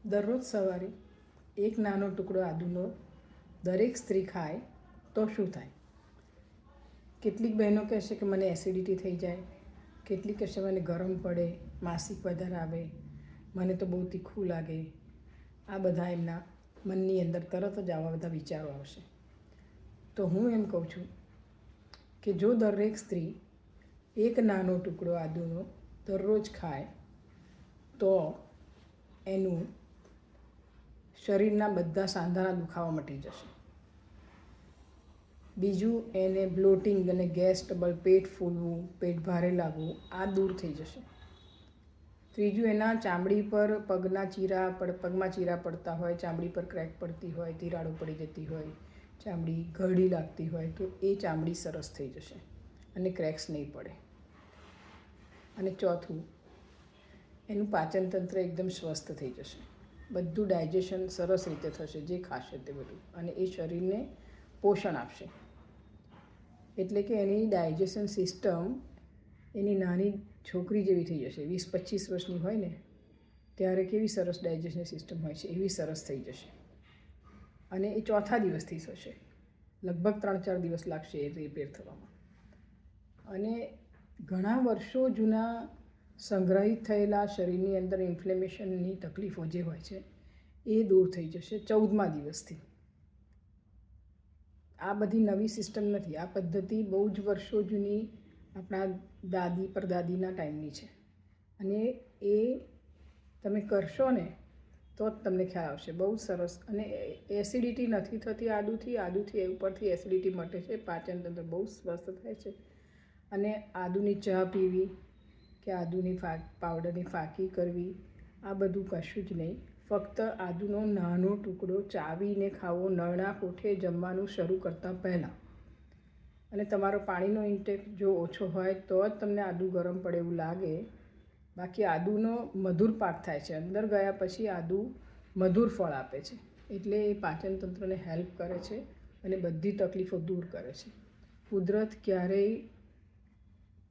દરરોજ સવારે એક નાનો ટુકડો આદુનો દરેક સ્ત્રી ખાય તો શું થાય? કેટલીક બહેનો કહેશે કે મને એસિડિટી થઈ જાય, કેટલીક કહેશે મને ગરમ પડે, માસિક વધારે આવે, મને તો બહુ તીખું લાગે. આ બધા એમના મનની અંદર તરત જ આવા બધા વિચારો આવશે. તો હું એમ કહું છું કે જો દરેક સ્ત્રી એક નાનો ટુકડો આદુનો દરરોજ ખાય તો એનું શરીરના બધા સાંધાના દુખાવા મટી જશે. બીજું, એને બ્લોટિંગ અને ગેસ ટ્રબલ, પેટ ફૂલવું, પેટ ભારે લાગવું આ દૂર થઈ જશે. ત્રીજું, એના ચામડી પર પગમાં ચીરા પડતા હોય, ચામડી પર ક્રેક પડતી હોય, તિરાડો પડી જતી હોય, ચામડી ઘરડી લાગતી હોય તો એ ચામડી સરસ થઈ જશે અને ક્રેક્સ નહીં પડે. અને ચોથું, એનું પાચનતંત્ર એકદમ સ્વસ્થ થઈ જશે. બધું ડાયજેશન સરસ રીતે થશે, જે ખાશે તે બધું, અને એ શરીરને પોષણ આપશે. એટલે કે એની ડાયજેશન સિસ્ટમ એની નાની છોકરી જેવી થઈ જશે. 20-25 વર્ષની હોય ને ત્યારે કેવી સરસ ડાયજેશન સિસ્ટમ હોય છે એવી સરસ થઈ જશે. અને એ ચોથા દિવસથી થશે. લગભગ 3-4 દિવસ લાગશે એ રિપેર થવામાં. અને ઘણા વર્ષો જૂના સંગ્રહિત થયેલા શરીરની અંદર ઇન્ફ્લેમેશનની તકલીફો જે હોય છે એ દૂર થઈ જશે 14મા દિવસથી. આ બધી નવી સિસ્ટમ નથી. આ પદ્ધતિ બહુ જ વર્ષો જૂની આપણા દાદી પરદાદીના ટાઈમની છે. અને એ તમે કરશો ને તો જ તમને ખ્યાલ આવશે. બહુ સરસ. અને એસિડિટી નથી થતી આદુથી ઉપરથી એસિડિટી મટે છે. પાચનતંત્ર બહુ સ્વસ્થ થાય છે. અને આદુની ચા પીવી કે આદુની પાવડરની ફાંકી કરવી આ બધું કશું જ નહીં. ફક્ત આદુનો નાનો ટુકડો ચાવીને ખાવો નળના કોઠે જમવાનું શરૂ કરતાં પહેલાં. અને તમારો પાણીનો ઇન્ટેક જો ઓછો હોય તો જ તમને આદુ ગરમ પડે એવું લાગે. બાકી આદુનો મધુર પાક થાય છે. અંદર ગયા પછી આદુ મધુર ફળ આપે છે. એટલે એ પાચનતંત્રને હેલ્પ કરે છે અને બધી તકલીફો દૂર કરે છે. કુદરત ક્યારેય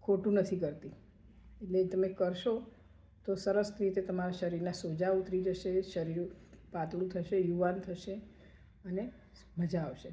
ખોટું નથી કરતી. એટલે તમે કરશો તો સરસ રીતે તમારા શરીરના સોજા ઉતરી જશે, શરીર પાતળું થશે, યુવાન થશે અને મજા આવશે.